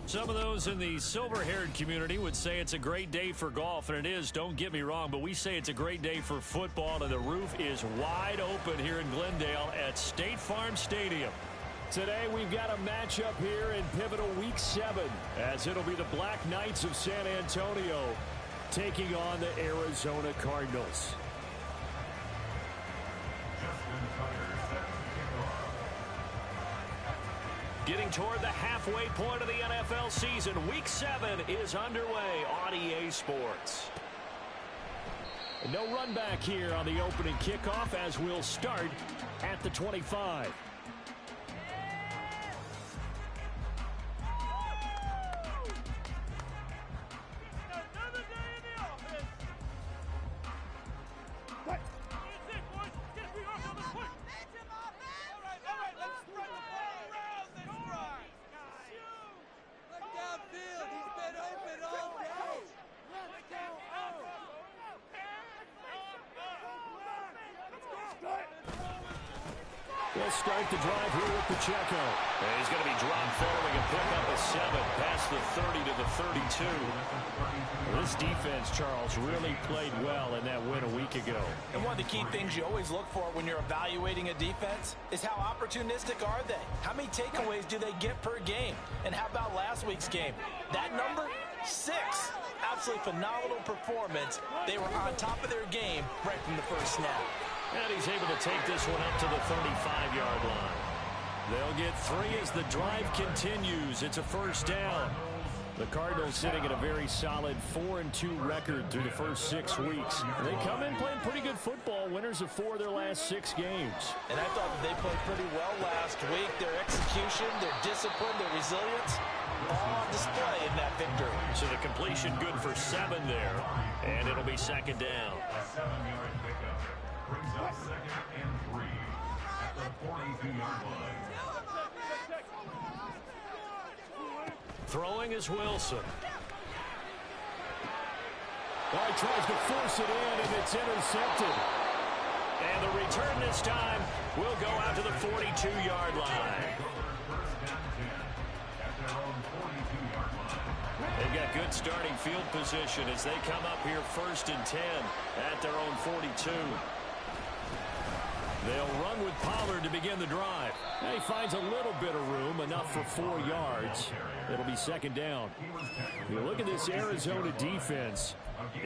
Some of those in the silver-haired community would say it's a great day for golf, and it is, don't get me wrong, but we say it's a great day for football, and the roof is wide open here in Glendale at State Farm Stadium. Today we've got a matchup here in pivotal Week 7, as it'll be the Black Knights of San Antonio taking on the Arizona Cardinals. Getting toward the halfway point of the NFL season, Week 7 is underway on EA Sports. No run back here on the opening kickoff as we'll start at the 25. They'll start the drive here with Pacheco. And he's going to be dropped following a pickup of 7 past the 30 to the 32. This defense, Charles, really played well in that win a week ago. And one of the key things you always look for when you're evaluating a defense is how opportunistic are they? How many takeaways do they get per game? And how about last week's game? That number? 6. Absolutely phenomenal performance. They were on top of their game right from the first snap. And he's able to take this one up to the 35-yard line. They'll get 3 as the drive continues. It's a first down. The Cardinals sitting at a very solid 4-2 record through the first 6 weeks. They come in playing pretty good football, winners of 4 of their last 6 games. And I thought that they played pretty well last week. Their execution, their discipline, their resilience, all on display in that victory. So the completion good for 7 there, and it'll be second down. A 7-yard pickup brings up second and 3 at the 42-yard line. Throwing is Wilson. Well, he tries to force it in, and it's intercepted. And the return this time will go out to the 42-yard line. They've got good starting field position as they come up here 1st and 10 at their own 42. They'll run with Pollard to begin the drive. And he finds a little bit of room, enough for 4 yards. It'll be second down. You look at this Arizona defense.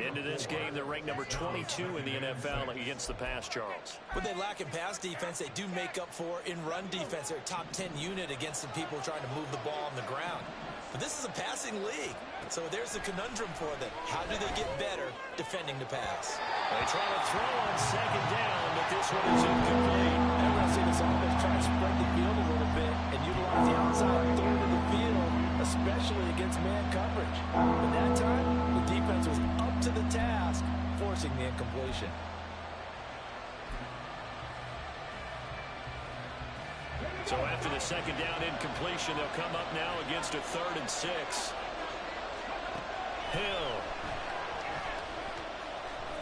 Into this game, they're ranked number 22 in the NFL against the pass, Charles. What they lack in pass defense, they do make up for in run defense. They're a top 10 unit against the people trying to move the ball on the ground. But this is a passing league, so there's a conundrum for them. How do they get better defending the pass? They try to throw on second down, but this one is incomplete. I'm going to see this offense try to spread the field a little bit and utilize the outside third of the field, especially against man coverage. But that time, the defense was up to the task, forcing the incompletion. So after the second down incompletion, they'll come up now against a 3rd and 6. Hill.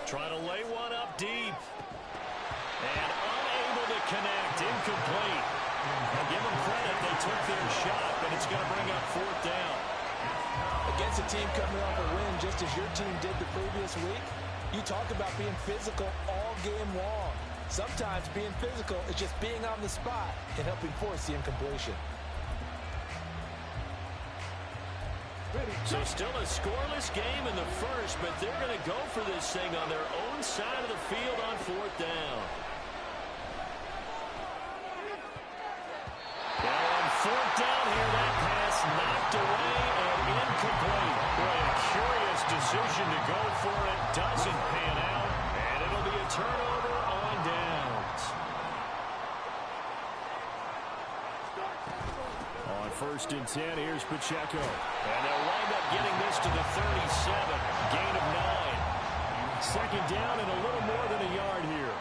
Trying to lay one up deep. And unable to connect. Incomplete. I'll give them credit. They took their shot, but it's going to bring up 4th down. Against a team coming off a win just as your team did the previous week, you talk about being physical all game long. Sometimes being physical is just being on the spot and helping force the incompletion. So still a scoreless game in the first, but they're going to go for this thing on their own side of the field on 4th down. Well, on 4th down here, that pass knocked away and incomplete. Boy, a curious decision to go for it. Doesn't pan out, and it'll be a turnover on downs. On 1st and 10, here's Pacheco. And they'll wind up getting this to the 37. Gain of 9. Second down and a little more than a yard here.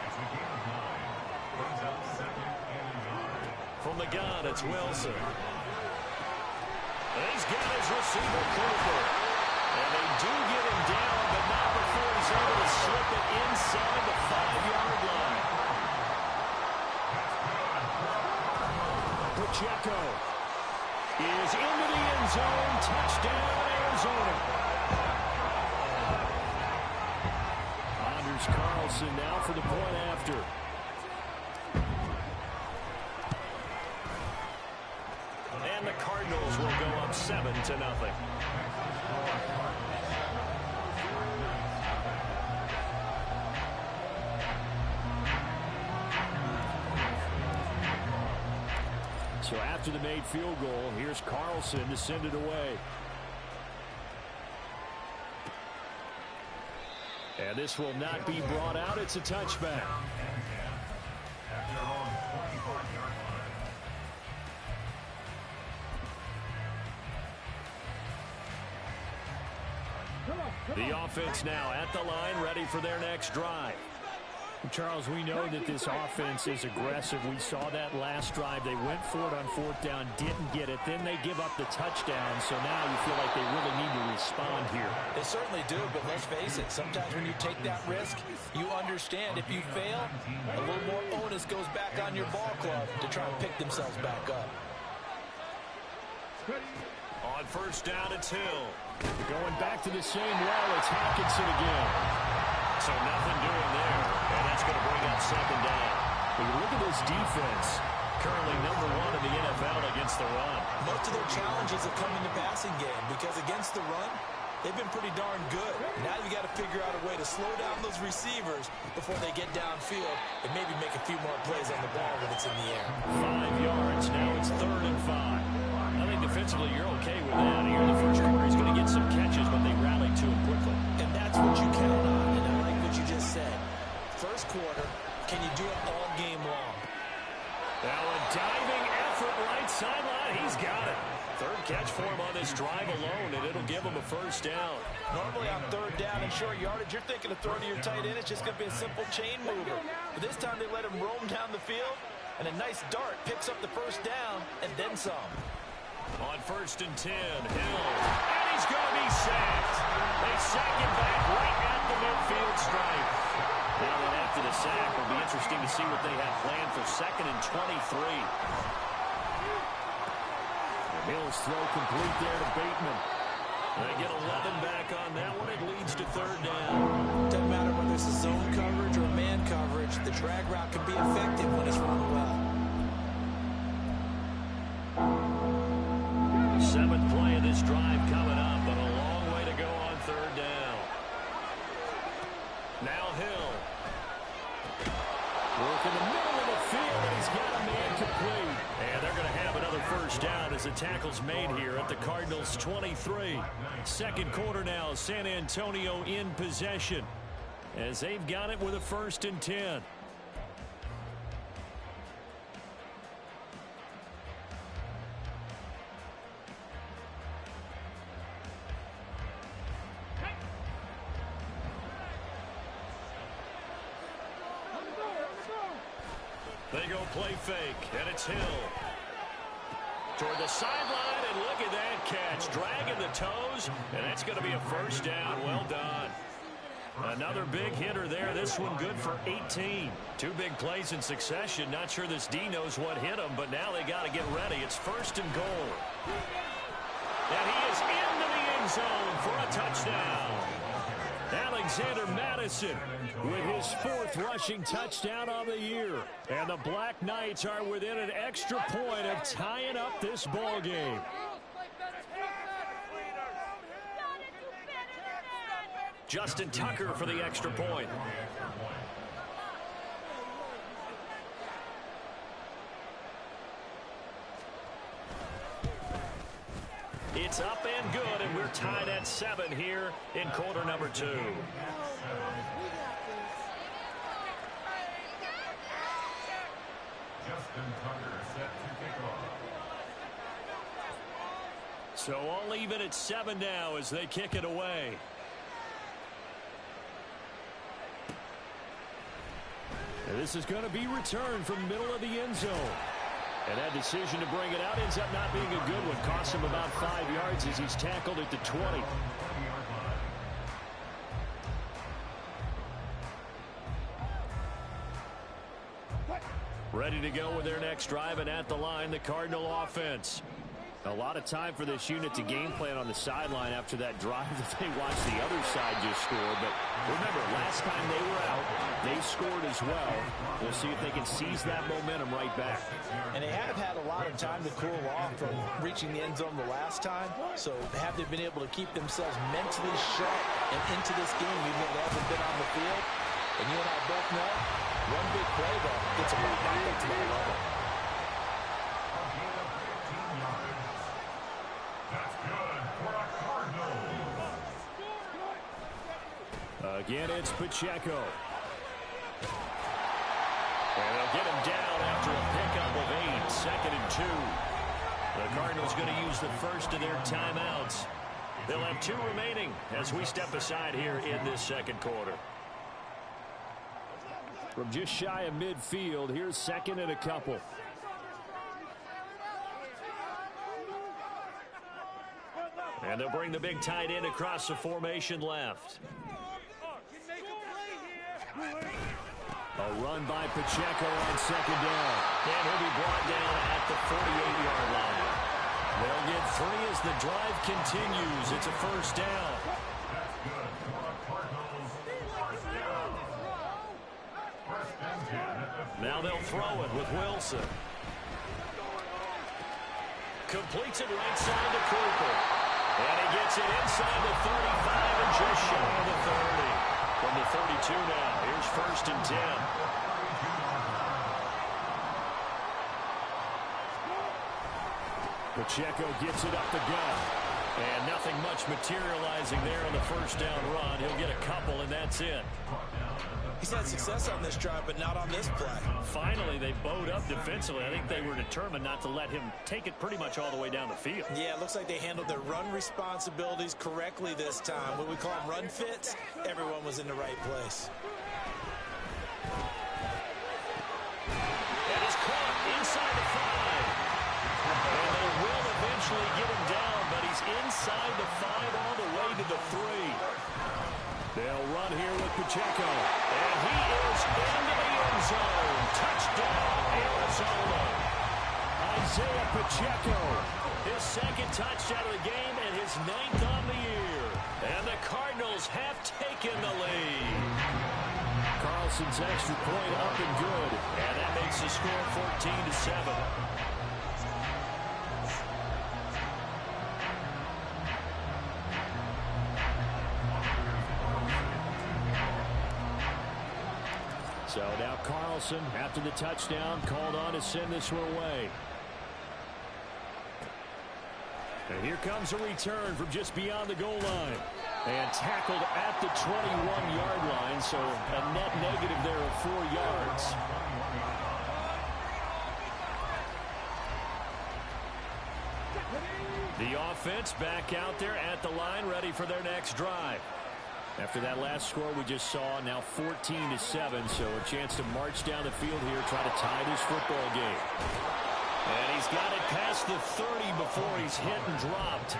It's a gain of 9. Brings up second and 9. From the gun, it's Wilson. And he's got his receiver, Cooper. And they do get him down, but not before he's able to slip it inside the 5-yard line. Pacheco is into the end end zone. Touchdown, Arizona. Anders Carlson now for the point after. And the Cardinals will go up 7-0. So after the made field goal, here's Carlson to send it away. And this will not be brought out. It's a touchback. The offense now at the line, ready for their next drive. Charles, we know that this offense is aggressive. We saw that last drive. They went for it on fourth down, didn't get it. Then they give up the touchdown. So now you feel like they really need to respond here. They certainly do, but let's face it. Sometimes when you take that risk, you understand if you fail, a little more onus goes back on your ball club to try and pick themselves back up. On first down, it's Hill. Going back to the same well, it's Hawkinson again. So nothing doing there, and that's going to bring up second down. When you look at this defense, currently number 1 in the NFL against the run. Most of their challenges have come in the passing game because against the run, they've been pretty darn good. Now you got to figure out a way to slow down those receivers before they get downfield and maybe make a few more plays on the ball when it's in the air. 5 yards, now it's 3rd and 5. I think defensively you're okay with that. Here in the first quarter, he's going to get some catches, but they rallied to him quickly. And that's what you count on, and I like what you just said. First quarter, can you do it all game long? Now a diving effort right sideline. He's got it. 3rd catch for him on this drive alone, and it'll give him a first down. Normally on 3rd down and short yardage, you're thinking of throwing to your tight end. It's just going to be a simple chain mover. But this time they let him roam down the field, and a nice dart picks up the first down and then some. On 1st and 10, Hill, and he's going to be sacked. They sack him back right at the midfield stripe. Now then after the sack, it'll be interesting to see what they have planned for 2nd and 23. Hill's throw complete there to Bateman. They get 11 back on that one. It leads to 3rd down. Doesn't matter whether it's a zone coverage or man coverage, the drag route can be effective when it's run well. 7th play of this drive coming up, but a long way to go on 3rd down. Now Hill. Work in the middle of the field, and he's got a man complete. And they're going to have another first down as the tackle's made here at the Cardinals' 23. 2nd quarter now, San Antonio in possession as they've got it with a 1st and 10. They go play fake, and it's Hill. Toward the sideline, and look at that catch. Dragging the toes, and that's going to be a first down. Well done. Another big hitter there. This one good for 18. 2 big plays in succession. Not sure this D knows what hit him, but now they got to get ready. It's 1st and goal. And he is into the end zone for a touchdown. Alexander Madison with his 4th rushing touchdown on the year. And the Black Knights are within an extra point of tying up this ball game. Justin Tucker for the extra point. It's up and good, and we're tied at 7 here in quarter number 2. Justin Tucker set to kick off. So all even at 7 now as they kick it away. And this is going to be returned from the middle of the end zone. And that decision to bring it out ends up not being a good one. Costs him about 5 yards as he's tackled at the 20. Ready to go with their next drive, and at the line, the Cardinal offense. A lot of time for this unit to game plan on the sideline after that drive that they watched the other side just score. But remember, last time they were out, they scored as well. We'll see if they can seize that momentum right back. And they have had a lot of time to cool off from reaching the end zone the last time. So have they been able to keep themselves mentally sharp and into this game, even though they haven't been on the field? And you and I both know, one big play, though, gets them right back up to that level. Again, it's Pacheco. And they'll get him down after a pickup of 8, 2nd and 2. The Cardinals going to use the first of their timeouts. They'll have 2 remaining as we step aside here in this second quarter. From just shy of midfield, here's 2nd and a couple. And they'll bring the big tight end across the formation left. A run by Pacheco on 2nd down. And he'll be brought down at the 48-yard line. They'll get 3 as the drive continues. It's a first down. Now they'll throw it with Wilson. Completes it right side to Cooper. And he gets it inside the 35 and just shy of the 30. From the 32 now, here's 1st and 10. Pacheco gets it up the gut. And nothing much materializing there on the first down run. He'll get a couple, and that's it. He's had success on this drive, but not on this play. Finally, they bowed up defensively. I think they were determined not to let him take it pretty much all the way down the field. Yeah, it looks like they handled their run responsibilities correctly this time. What we call them run fits, everyone was in the right place. That is caught inside the 5. And they will eventually get him down, but he's inside the 5 all the way to the 3. They'll run here with Pacheco. And he is into the end zone. Touchdown, Arizona. Isaiah Pacheco. His 2nd touchdown of the game and his 9th on the year. And the Cardinals have taken the lead. Carlson's extra point up and good. And that makes the score 14-7. So now Carlson, after the touchdown, called on to send this one away. And here comes a return from just beyond the goal line. And tackled at the 21-yard line, so a net negative there of 4 yards. The offense back out there at the line, ready for their next drive. After that last score we just saw, now 14-7, so a chance to march down the field here, try to tie this football game. And he's got it past the 30 before he's hit and dropped.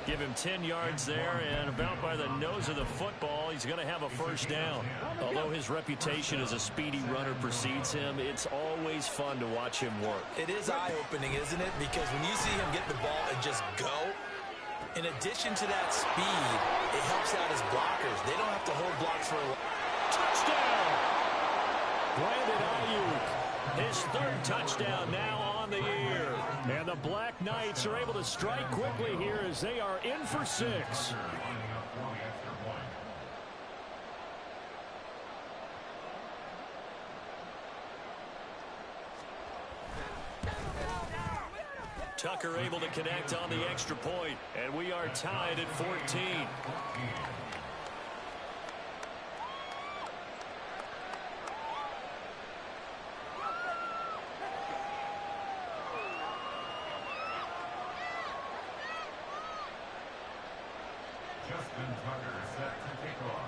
Give him 10 yards there, and about by the nose of the football, he's going to have a first down. Although his reputation as a speedy runner precedes him, it's always fun to watch him work. It is eye-opening, isn't it? Because when you see him get the ball and just go, in addition to that speed, it helps out his blockers. They don't have to hold blocks for a while. Touchdown! Brandon Ayuk, his 3rd touchdown now on the year. And the Black Knights are able to strike quickly here as they are in for 6. Tucker able to connect on the extra point, and we are tied at 14. Justin Tucker set to kick off.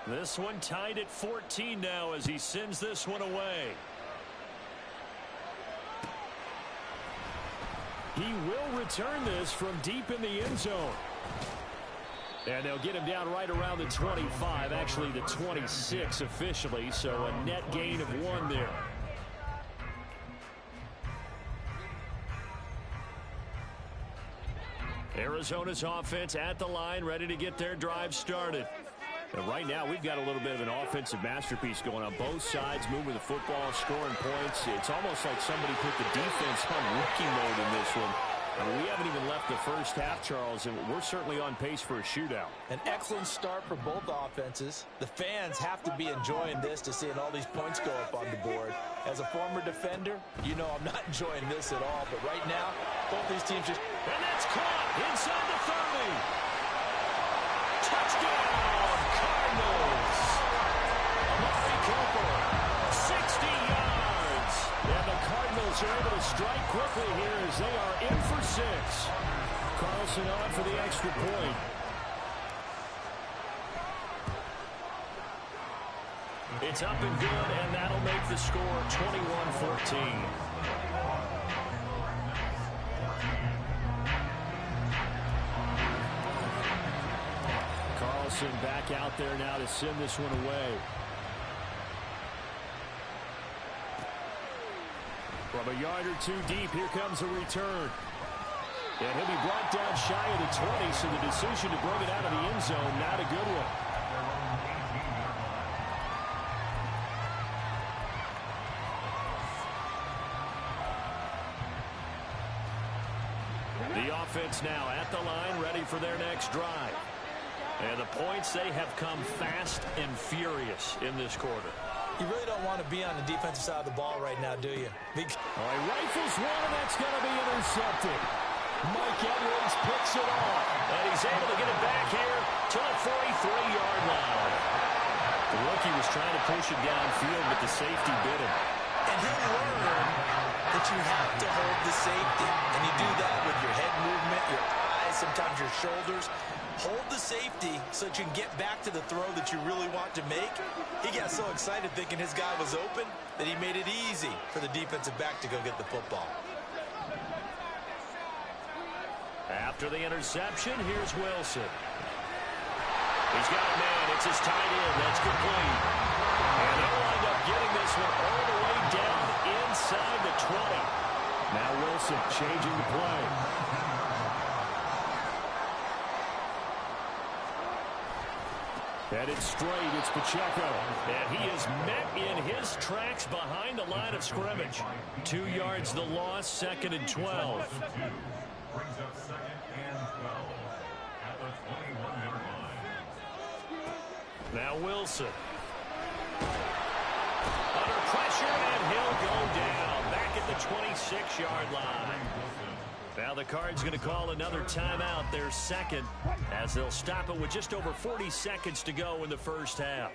This one tied at 14 now as he sends this one away. He will return this from deep in the end zone. And they'll get him down right around the 25, actually the 26 officially, so a net gain of 1 there. Arizona's offense at the line, ready to get their drive started. And right now, we've got a little bit of an offensive masterpiece going on. Both sides moving the football, scoring points. It's almost like somebody put the defense on rookie mode in this one. I mean, we haven't even left the first half, Charles, and we're certainly on pace for a shootout. An excellent start for both offenses. The fans have to be enjoying this to seeing all these points go up on the board. As a former defender, you know I'm not enjoying this at all. But right now, both these teams just... And that's caught inside the 30. Touchdown, Cardinals. Amari Cooper, 60 yards. And the Cardinals are able to strike quickly here as they are in for 6. Carlson on for the extra point. It's up and good, and that'll make the score 21-14. Carlson back out there now to send this one away. From a yard or two deep, here comes a return. And he'll be brought down shy of the 20, so the decision to bring it out of the end zone, not a good one. The offense now at the line, ready for their next drive. And the points, they have come fast and furious in this quarter. You really don't want to be on the defensive side of the ball right now, do you? He rifles one, and that's going to be intercepted. Mike Edwards picks it off, and he's able to get it back here to the 43-yard line. The rookie was trying to push it downfield, but the safety bit him. And he'll learn that you have to hold the safety. And you do that with your head movement, your eyes, sometimes your shoulders. Hold the safety so that you can get back to the throw that you really want to make. He got so excited thinking his guy was open that he made it easy for the defensive back to go get the football. After the interception, here's Wilson. He's got a man. It's his tight end. That's complete. And they'll wind up getting this one all the way down inside the 20. Now Wilson changing the play. Headed straight, it's Pacheco. And he is met in his tracks behind the line of scrimmage. 2 yards the loss, 2nd and 12. Brings up 2nd and 12 at the 21-yard line. Now Wilson. Under pressure, and he'll go down. Back at the 26-yard line. Now the Cards going to call another timeout, their second, as they'll stop it with just over 40 seconds to go in the first half.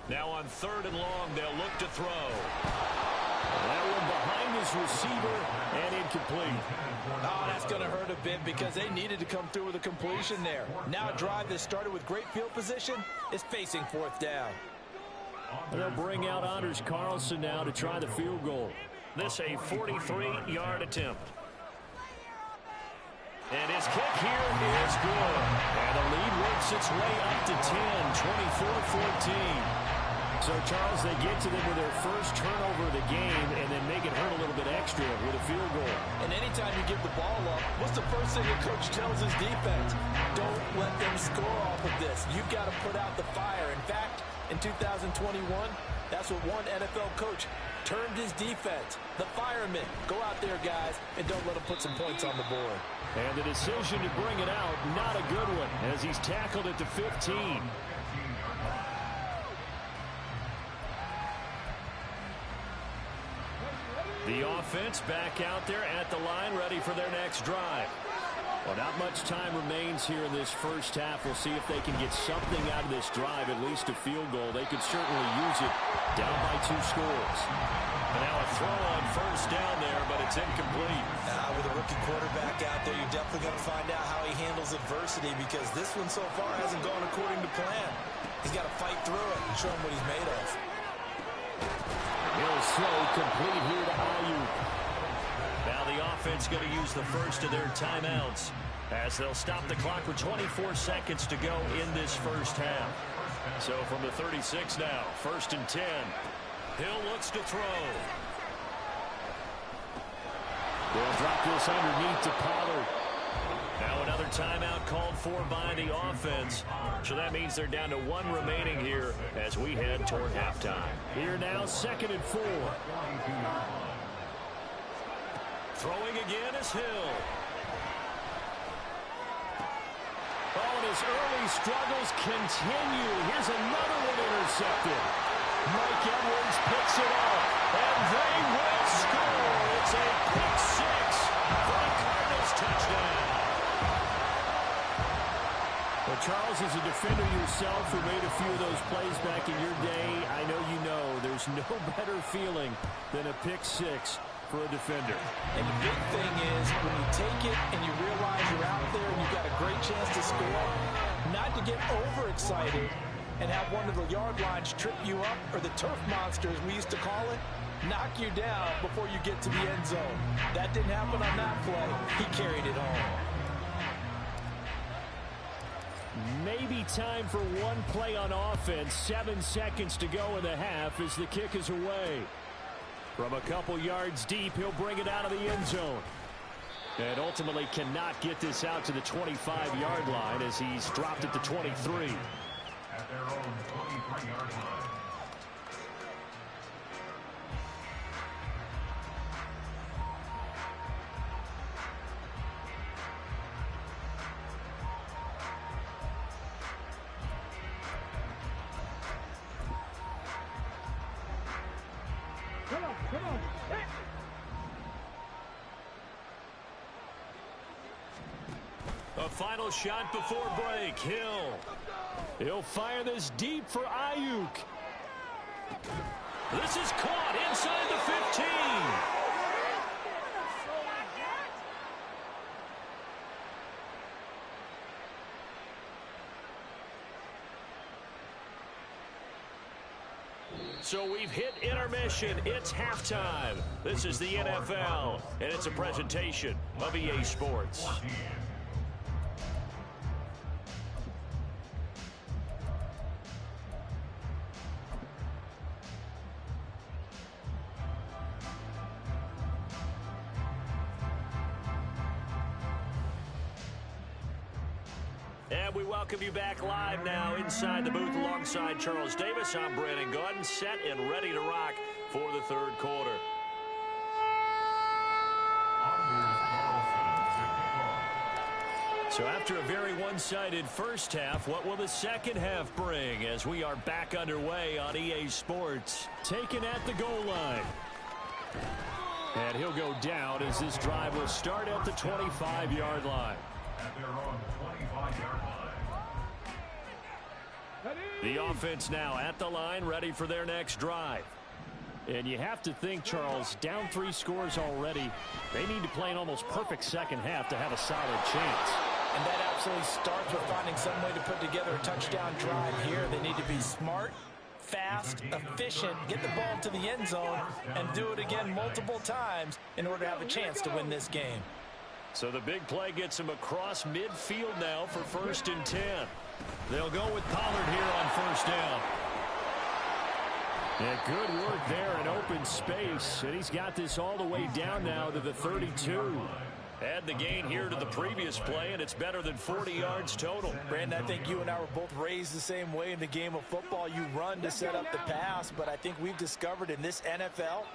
Now on 3rd and long, they'll look to throw. That one behind his receiver and incomplete. Oh, that's going to hurt a bit because they needed to come through with a completion there. Now a drive that started with great field position is facing 4th down. They'll bring out Anders Carlson now to try the field goal. This a 43-yard attempt. And his kick here is good. And the lead works its way up to 10, 24-14. So, Charles, they get to them with their first turnover of the game and then make it hurt a little bit extra with a field goal. And anytime you give the ball up, what's the first thing a coach tells his defense? Don't let them score off of this. You've got to put out the fire. In fact, in 2021, that's what one NFL coach termed his defense. The firemen. Go out there, guys, and don't let them put some points on the board. And the decision to bring it out, not a good one, as he's tackled at the 15. The offense back out there at the line, ready for their next drive. Well, not much time remains here in this first half. We'll see if they can get something out of this drive, at least a field goal. They could certainly use it down by 2 scores. And now a throw on 1st down there, but it's incomplete. With a rookie quarterback out there, you're definitely going to find out how he handles adversity because this one so far hasn't gone according to plan. He's got to fight through it and show him what he's made of. He'll throw complete here to Ayuk. Now the offense going to use the first of their timeouts as they'll stop the clock with 24 seconds to go in this first half. So from the 36 now, 1st and 10. Hill looks to throw. They'll drop this underneath to Pollard. Now another timeout called for by the offense. So that means they're down to 1 remaining here as we head toward halftime. Here now, 2nd and 4. Throwing again is Hill. Oh, and his early struggles continue. Here's another one intercepted. Mike Edwards picks it up, and they will score. It's a pick 6 for the Cardinals touchdown. Well, Charles, as a defender yourself who made a few of those plays back in your day, I know you know there's no better feeling than a pick 6 for a defender. And the big thing is when you take it and you realize you're out there and you've got a great chance to score, not to get overexcited and have one of the yard lines trip you up, or the turf monster, as we used to call it, knock you down before you get to the end zone. That didn't happen on that play. He carried it home. Maybe time for one play on offense. 7 seconds to go in the half as the kick is away. From a couple yards deep, he'll bring it out of the end zone. And ultimately cannot get this out to the 25-yard line as he's dropped it to 23. At their own 23-yard line. A final shot before break. Hill. He'll fire this deep for Ayuk. This is caught inside the 15. So we've hit intermission. It's halftime. This is the NFL, and it's a presentation of EA Sports. And we welcome you back live now inside the booth alongside Charles Davis. I'm Brandon Gaudin, set and ready to rock for the third quarter. So after a very one-sided first half, what will the second half bring as we are back underway on EA Sports? Taken at the goal line. And he'll go down as this drive will start at the 25-yard line. At their own 25-yard line. The offense now at the line, ready for their next drive. And you have to think, Charles, down 3 scores already. They need to play an almost perfect second half to have a solid chance. And that absolutely starts with finding some way to put together a touchdown drive here. They need to be smart, fast, efficient, get the ball to the end zone, and do it again multiple times in order to have a chance to win this game. So the big play gets him across midfield now for 1st and 10. They'll go with Pollard here on 1st down. Yeah, good work there in open space. And he's got this all the way down now to the 32. Add the gain here to the previous play, and it's better than 40 yards total. Brandon, I think you and I were both raised the same way in the game of football. You run to set up the pass, but I think we've discovered in this NFL,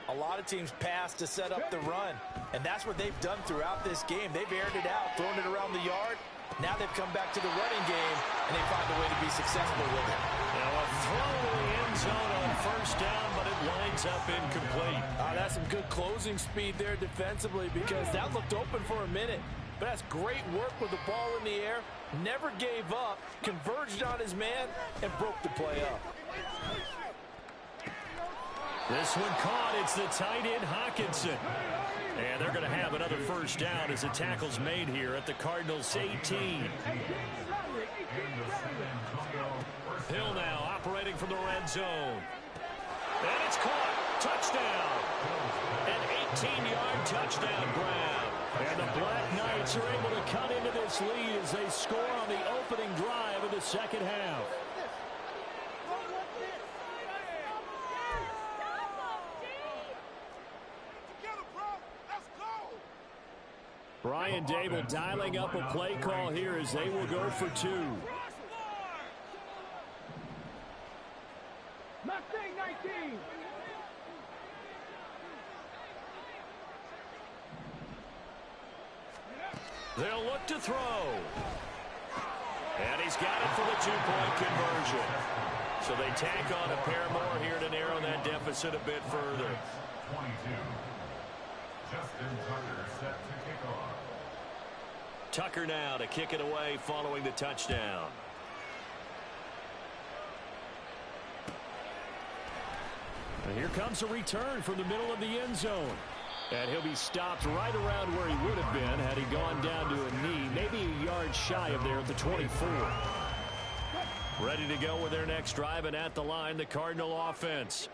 a lot of teams pass to set up the run. And that's what they've done throughout this game. They've aired it out, thrown it around the yard. Now they've come back to the running game, and they find a way to be successful with it. Now a throw to the end zone on 1st down, but it winds up incomplete. That's some good closing speed there defensively, because that looked open for a minute. But that's great work with the ball in the air. Never gave up, converged on his man, and broke the play up. This one caught. It's the tight end, Hawkinson. And they're going to have another 1st down as the tackle's made here at the Cardinals' 18. Hill now operating from the red zone. And it's caught. Touchdown. An 18-yard touchdown grab. And the Black Knights are able to cut into this lead as they score on the opening drive of the second half. Brian Dable dialing up a play call here as they will go for two. They'll look to throw. And he's got it for the two-point conversion. So they tack on a pair more here to narrow that deficit a bit further. 22. Justin Tucker set to kick off. Tucker now to kick it away following the touchdown. And here comes a return from the middle of the end zone. And he'll be stopped right around where he would have been had he gone down to a knee, maybe a yard shy of there at the 24. Ready to go with their next drive, and at the line, the Cardinal offense.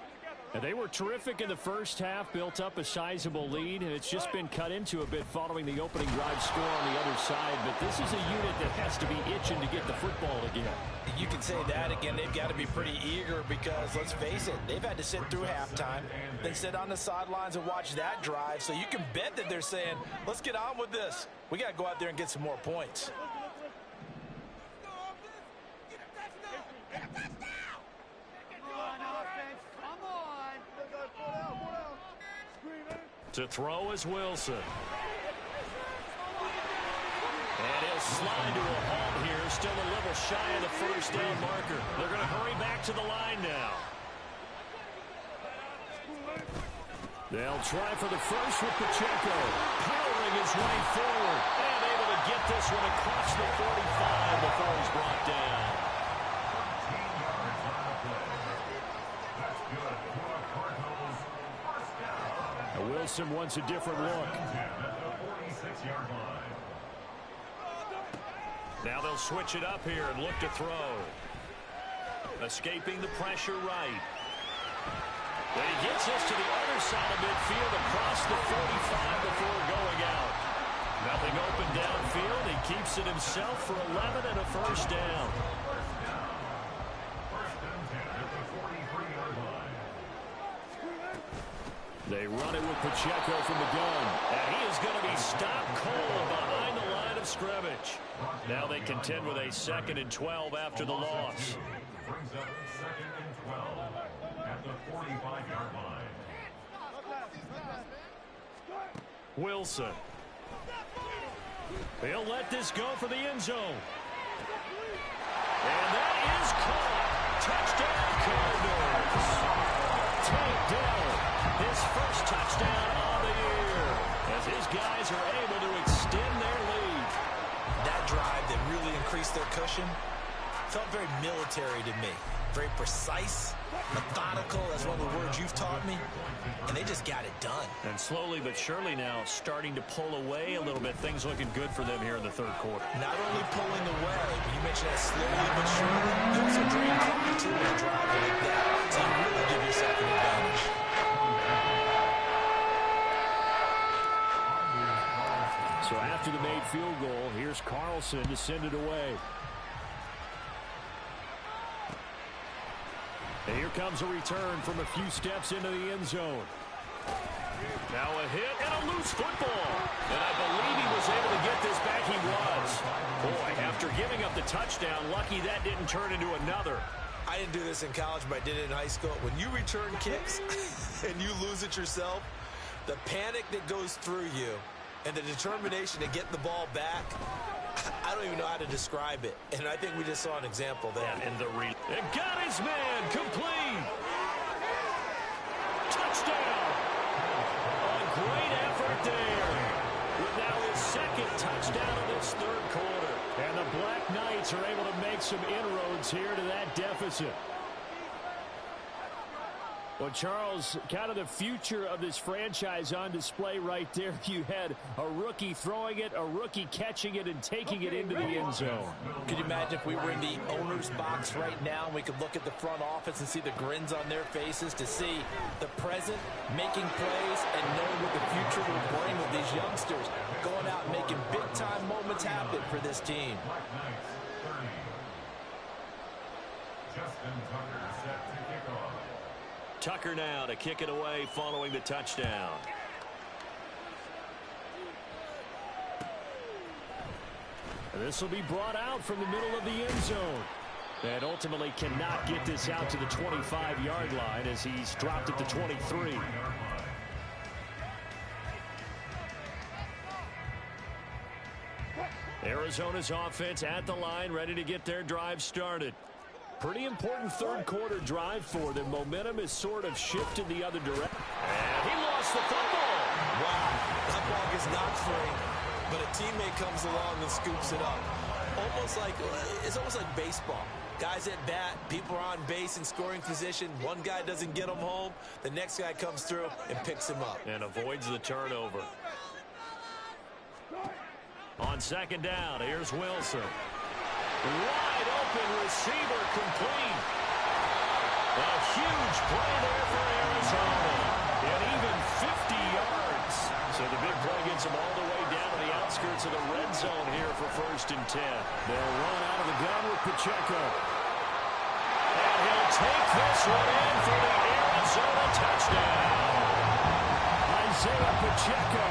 And they were terrific in the first half, built up a sizable lead, and it's just been cut into a bit following the opening drive score on the other side. But this is a unit that has to be itching to get the football again. You can say that again. They've got to be pretty eager because, let's face it, they've had to sit through halftime, then sit on the sidelines and watch that drive. So you can bet that they're saying, let's get on with this. We got to go out there and get some more points. To throw is Wilson. And he'll slide to a halt here, still a little shy of the first down marker. They're going to hurry back to the line now. They'll try for the first with Pacheco, powering his way forward, and able to get this one across the 45 before he's brought down. Wilson wants a different look. Now they'll switch it up here and look to throw. Escaping the pressure right. But he gets us to the other side of midfield across the 45 before going out. Nothing open downfield. He keeps it himself for 11 and a first down. They run it with Pacheco from the gun. And he is going to be stopped cold behind the line of scrimmage. Now they contend with a 2nd and 12 after the loss. Brings up 2nd and 12 at the 45-yard line. Wilson. He'll let this go for the end zone. And that is caught. Touchdown Cardinals. Tank Dell. His first touchdown on the year as his guys are able to extend their lead. That drive that really increased their cushion felt very military to me. Very precise, methodical. That's one of the words you've taught me. And they just got it done. And slowly but surely now starting to pull away a little bit. Things looking good for them here in the third quarter. Not only pulling away, but you mentioned that slowly but surely. You also drain clock too in a drive like that. So you really give yourself an advantage. So after the made field goal, here's Carlson to send it away. And here comes a return from a few steps into the end zone. Now a hit and a loose football. And I believe he was able to get this back. He was. Boy, after giving up the touchdown, lucky that didn't turn into another. I didn't do this in college, but I did it in high school. When you return kicks and you lose it yourself, the panic that goes through you and the determination to get the ball back, I don't even know how to describe it. And I think we just saw an example there. And it got his man complete. Touchdown. A great effort there. With now his 2nd touchdown of this third quarter. And the Black Knights are able to make some inroads here to that deficit. Well, Charles, kind of the future of this franchise on display right there. You had a rookie throwing it, a rookie catching it, and taking it into the end zone. Could you imagine if we were in the owner's box right now and we could look at the front office and see the grins on their faces, to see the present making plays and knowing what the future will bring with these youngsters going out and making big-time moments happen for this team. Black Knights, 30. Justin Tucker set to kick off. Tucker now to kick it away following the touchdown. This will be brought out from the middle of the end zone. And ultimately cannot get this out to the 25-yard line as he's dropped at the 23. Arizona's offense at the line, ready to get their drive started. Pretty important third quarter drive for them. Momentum has sort of shifted the other direction. And he lost the football. Wow, that ball gets knocked free, but a teammate comes along and scoops it up. It's almost like baseball. Guys at bat, people are on base in scoring position. One guy doesn't get him home. The next guy comes through and picks him up. And avoids the turnover. On second down, here's Wilson. Wide open receiver complete. A huge play there for Arizona. And even 50 yards. So the big play gets them all the way down to the outskirts of the red zone here for 1st and 10. They'll run out of the gun with Pacheco. And he'll take this one in for the Arizona touchdown. Isaiah Pacheco,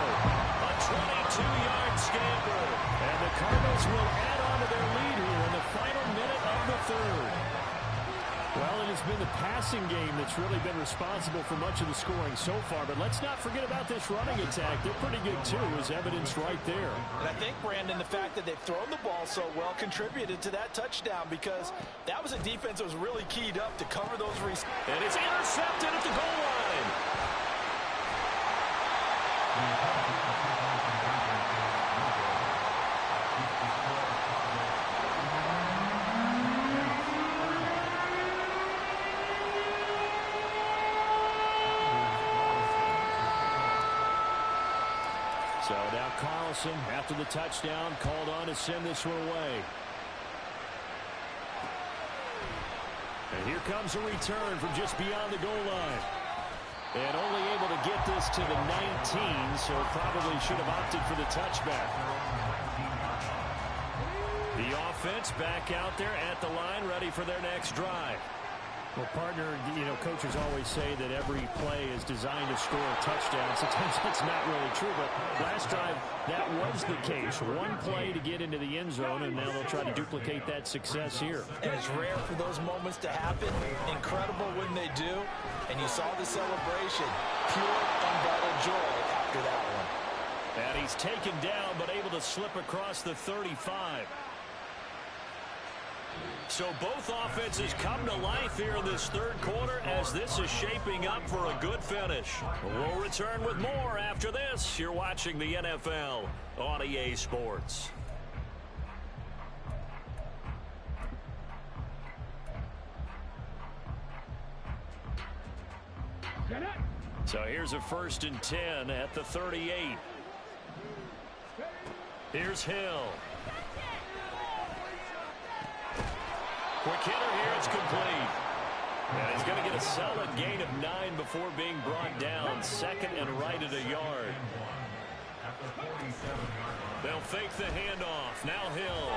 a 22-yard scamper. And the Cardinals will add on to their lead here in the final minute of the third. Well, it has been the passing game that's really been responsible for much of the scoring so far. But let's not forget about this running attack. They're pretty good, too, as evidenced right there. And I think, Brandon, the fact that they've thrown the ball so well contributed to that touchdown because that was a defense that was really keyed up to cover those receivers. And it's intercepted at the goal line. So now Carlson, after the touchdown, called on to send this one away. And here comes a return from just beyond the goal line. And only able to get this to the 19, so probably should have opted for the touchback. The offense back out there at the line, ready for their next drive. Well, partner, coaches always say that every play is designed to score a touchdown. Sometimes that's not really true, but last drive, that was the case. One play to get into the end zone, and now they'll try to duplicate that success here. And it's rare for those moments to happen. Incredible when they do. And you saw the celebration. Pure, unbridled joy after that one. And he's taken down, but able to slip across the 35. So both offenses come to life here in this third quarter as this is shaping up for a good finish. We'll return with more after this. You're watching the NFL on EA Sports. So here's a 1st and 10 at the 38. Here's Hill. Quick hitter here, it's complete. And he's going to get a solid gain of 9 before being brought down. 2nd and right at a yard. They'll fake the handoff. Now Hill.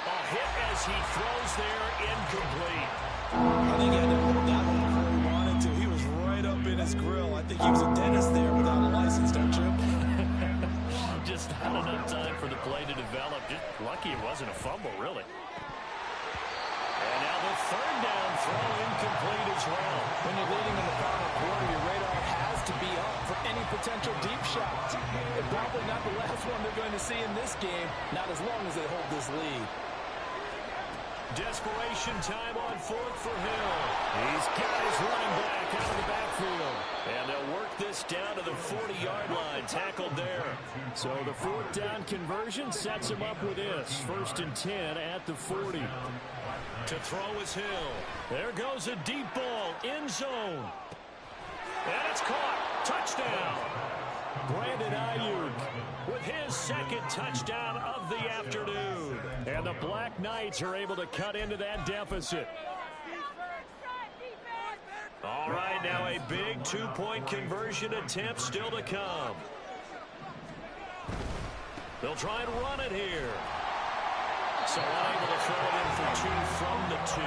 A hit as he throws there, incomplete. I think he had to hold that one before he wanted to. He was right up in his grill. I think he was a dentist there without a license, don't you? Just not enough time for the play to develop. Just lucky it wasn't a fumble, really. And now the 3rd down throw incomplete as well. When you're leading in the final quarter, your radar has to be up for any potential deep shots. And probably not the last one they're going to see in this game, not as long as they hold this lead. Desperation time on 4th for Hill. He's got his running back out of the backfield. And they'll work this down to the 40-yard line. Tackled there. So the 4th down conversion sets him up with this. 1st and 10 at the 40. To throw is Hill. There goes a deep ball. End zone. And it's caught. Touchdown. Brandon Ayuk with his 2nd touchdown of the afternoon. And the Black Knights are able to cut into that deficit. All right, now a big 2-point conversion attempt still to come. They'll try and run it here. So unable to throw it in for 2 from the 2.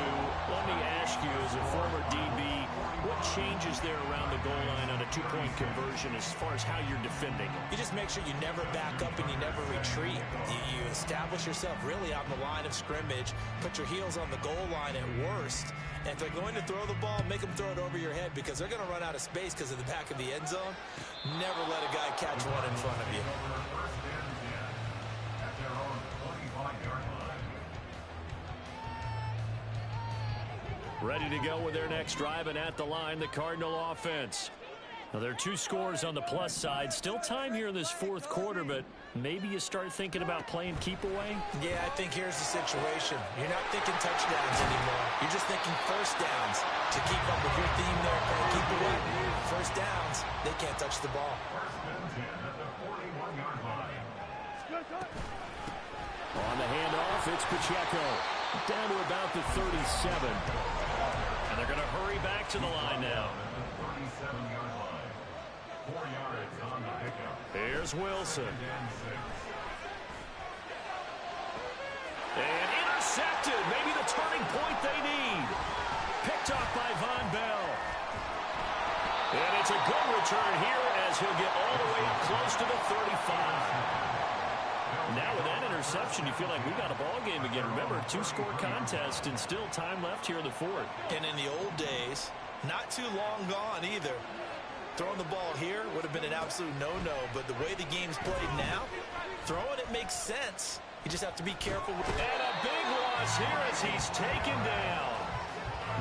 Let me ask you, as a former DB, what changes there around the goal line on a two-point conversion as far as how you're defending? You just make sure you never back up and you never retreat. You establish yourself really on the line of scrimmage, put your heels on the goal line at worst, and if they're going to throw the ball, make them throw it over your head because they're going to run out of space because of the back of the end zone. Never let a guy catch one in front of you. Ready to go with their next drive, and at the line, the Cardinal offense. Now, there are 2 scores on the plus side. Still time here in this fourth quarter, but maybe you start thinking about playing keep away? Yeah, I think here's the situation. You're not thinking touchdowns anymore. You're just thinking first downs to keep up with your theme there, playing keep away. First downs, they can't touch the ball. On the handoff, it's Pacheco. Down to about the 37. And they're going to hurry back to the line now. 37-yard line. 4 yards on the pickup. Here's Wilson. And intercepted. Maybe the turning point they need. Picked off by Von Bell. And it's a good return here as he'll get all the way up close to the 35. Now with that interception, you feel like we got a ball game again. Remember, 2-score contest and still time left here in the fourth. And in the old days, not too long gone either. Throwing the ball here would have been an absolute no-no, but the way the game's played now, throwing it makes sense. You just have to be careful. And a big loss here as he's taken down.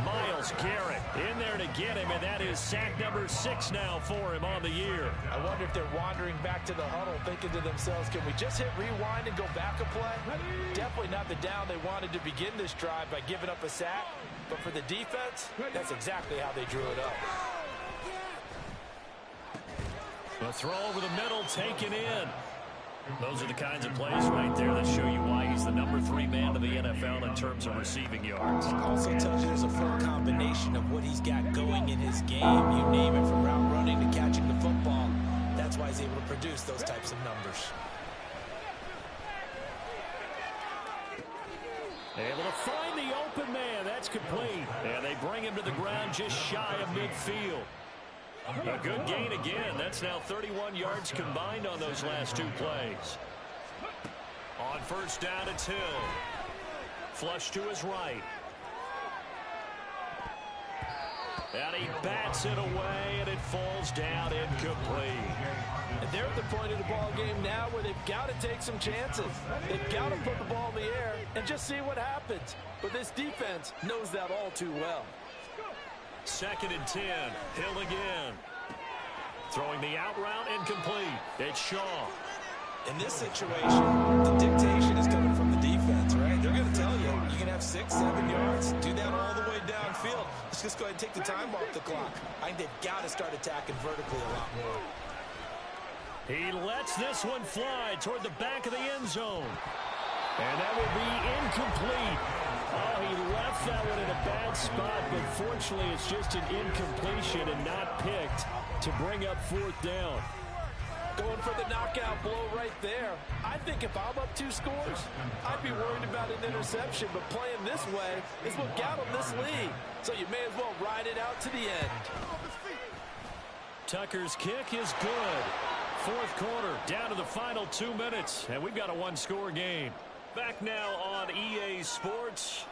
Myles Garrett in there to get him, and that is sack number 6 now for him on the year. I wonder if they're wandering back to the huddle thinking to themselves, can we just hit rewind and go back a play? Definitely not the down they wanted to begin this drive by giving up a sack, but for the defense, that's exactly how they drew it up. The throw over the middle taken in. Those are the kinds of plays right there that show you why he's the number 3 man in the NFL in terms of receiving yards. Also tells you there's a full combination of what he's got going in his game. You name it, from route running to catching the football. That's why he's able to produce those types of numbers. Able to find the open man. That's complete. And they bring him to the ground just shy of midfield. A good gain again. That's now 31 yards combined on those last 2 plays. On first down, it's Hill. Flush to his right. And he bats it away, and it falls down incomplete. And they're at the point of the ball game now where they've got to take some chances. They've got to put the ball in the air and just see what happens. But this defense knows that all too well. 2nd and 10. Hill again. Throwing the out route, incomplete. It's Shaw. In this situation, the dictation is coming from the defense, right? They're going to tell you, you can have 6, 7 yards, do that all the way downfield. Let's just go ahead and take the time off the clock. I think they've got to start attacking vertically a lot more. He lets this one fly toward the back of the end zone. And that will be incomplete. Oh, he left that one in a bad spot, but fortunately it's just an incompletion and not picked to bring up 4th down. Going for the knockout blow right there. I think if I'm up 2 scores, I'd be worried about an interception, but playing this way is what got them this lead. So you may as well ride it out to the end. Tucker's kick is good. 4th quarter, down to the final 2 minutes, and we've got a 1-score game. Back now on EA Sports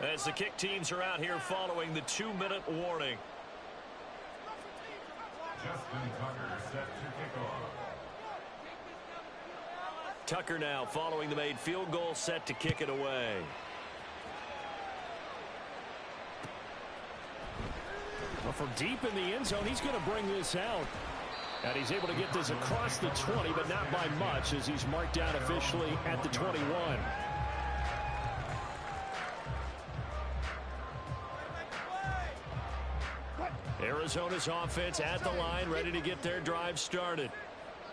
as the kick teams are out here following the 2-minute warning. Justin Tucker set to kick off. Tucker now following the made field goal, set to kick it away. Well, from deep in the end zone, he's going to bring this out. And he's able to get this across the 20, but not by much, as he's marked down officially at the 21. Arizona's offense at the line, ready to get their drive started.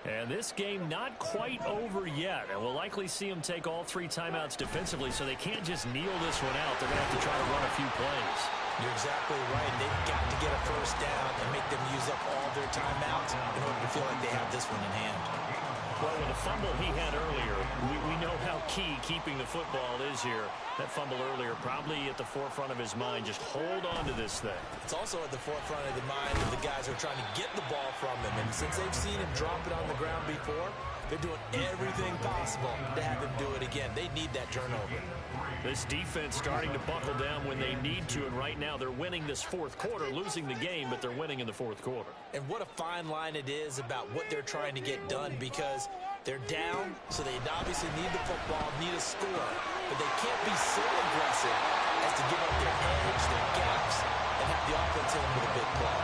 And this game not quite over yet. And we'll likely see them take all 3 timeouts defensively, so they can't just kneel this one out. They're going to have to try to run a few plays. You're exactly right. They've got to get a first down and make them use up all their timeouts in order to feel like they have this one in hand. Well, with the fumble he had earlier, we know how key keeping the football is here. That fumble earlier probably at the forefront of his mind. Just hold on to this thing. It's also at the forefront of the mind of the guys who are trying to get the ball from him. And since they've seen him drop it on the ground before, they're doing everything possible to have him do it again. They need that turnover. This defense starting to buckle down when they need to, and right now they're winning this fourth quarter, losing the game, but they're winning in the fourth quarter. And what a fine line it is about what they're trying to get done, because they're down, so they obviously need the football, need a score, but they can't be so aggressive as to give up their edge, their gaps, and have the offense hit them with a big play.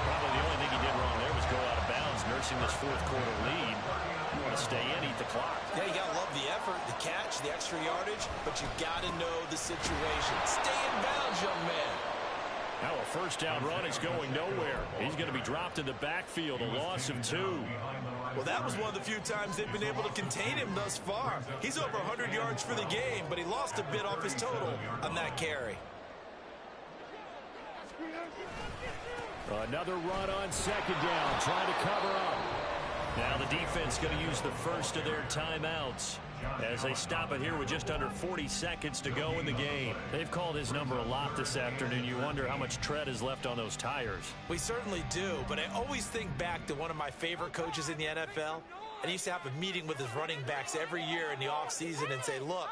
Probably the only thing he did wrong there was go out of bounds, nursing this fourth quarter lead. You want to stay in, eat the clock. Yeah, you got to love the effort, the catch, the extra yardage, but you got to know the situation. Stay in bounds, young man. Now a first down run is going nowhere. He's going to be dropped in the backfield, a loss of 2. Well, that was one of the few times they've been able to contain him thus far. He's over 100 yards for the game, but he lost a bit off his total on that carry. Another run on second down, trying to cover up. Now the defense going to use the first of their timeouts as they stop it here with just under 40 seconds to go in the game. They've called his number a lot this afternoon. You wonder how much tread is left on those tires. We certainly do, but I always think back to one of my favorite coaches in the NFL. And he used to have a meeting with his running backs every year in the offseason and say, look,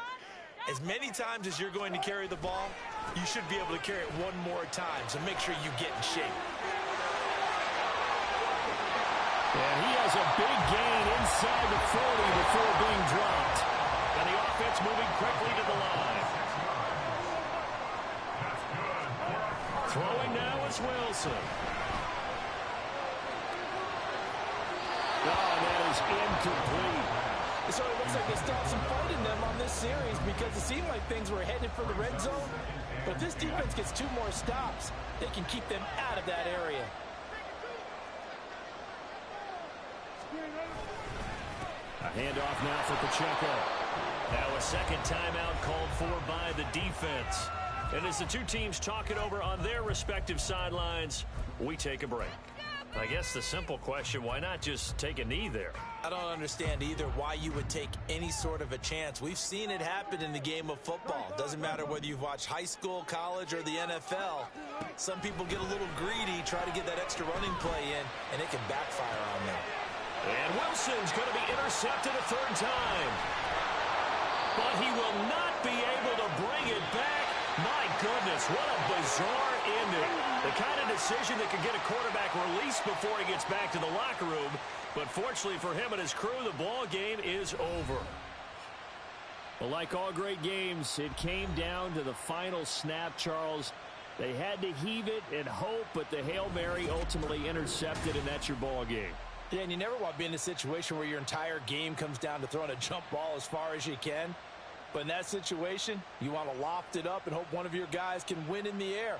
as many times as you're going to carry the ball, you should be able to carry it one more time, so make sure you get in shape. And he has a big gain inside the 40 before being dropped. And the offense moving quickly to the line. Throwing now is Wilson. Oh, and that is incomplete. So it looks like they stopped some fight in them on this series because it seemed like things were headed for the red zone. But if this defense gets 2 more stops, they can keep them out of that area. A handoff now for Pacheco. Now a second timeout called for by the defense. And as the two teams talk it over on their respective sidelines, we take a break. I guess the simple question, why not just take a knee there? I don't understand either why you would take any sort of a chance. We've seen it happen in the game of football. Doesn't matter whether you've watched high school, college, or the NFL. Some people get a little greedy, try to get that extra running play in, and it can backfire on them. And Wilson's going to be intercepted a third time. But he will not be able to bring it back. My goodness, what a bizarre ending. The kind of decision that could get a quarterback released before he gets back to the locker room. But fortunately for him and his crew, the ball game is over. Well, like all great games, it came down to the final snap, Charles. They had to heave it and hope, but the Hail Mary ultimately intercepted, and that's your ball game. Yeah, and you never want to be in a situation where your entire game comes down to throwing a jump ball as far as you can. But in that situation, you want to loft it up and hope one of your guys can win in the air.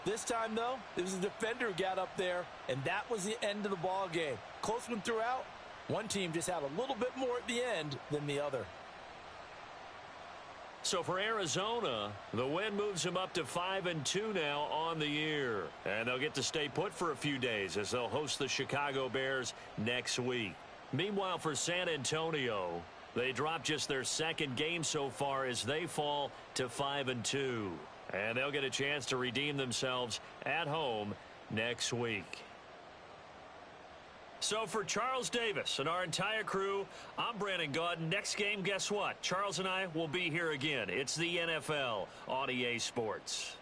This time, though, it was a defender who got up there, and that was the end of the ball game. Close one throughout. One team just had a little bit more at the end than the other. So for Arizona, the win moves them up to 5-2 now on the year. And they'll get to stay put for a few days as they'll host the Chicago Bears next week. Meanwhile, for San Antonio, they drop just their second game so far as they fall to 5-2. And they'll get a chance to redeem themselves at home next week. So for Charles Davis and our entire crew, I'm Brandon Gaudin. Next game, guess what? Charles and I will be here again. It's the NFL on EA Sports.